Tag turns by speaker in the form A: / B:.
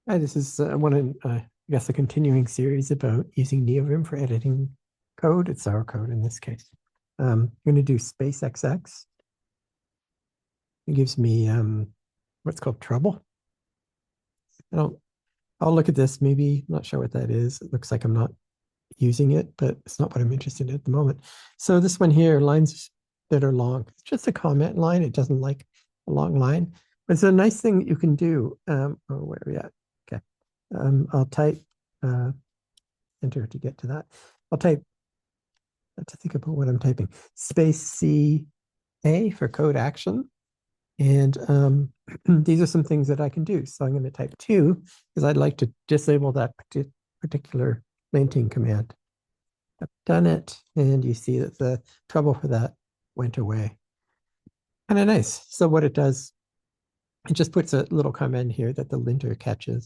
A: Hi, this is one in, I guess, a continuing series about using Neovim for editing code. It's our code in this case. I'm going to do space XX. It gives me what's called trouble. I don't, I'll look at this, maybe, not sure what that is. It looks like I'm not using it, but it's not what I'm interested in at the moment. So this one here, lines that are long, it's just a comment line. It doesn't like a long line, but it's a nice thing that you can do. Where are we at? Okay. I'll type enter to get to that. I'll type, I have to think about what I'm typing, space CA for code action. And these are some things that I can do. So I'm going to type 2 because I'd like to disable that particular linting command. I've done it, and you see that the trouble for that went away. Kind of nice. So what it does, it just puts a little comment here that the linter catches.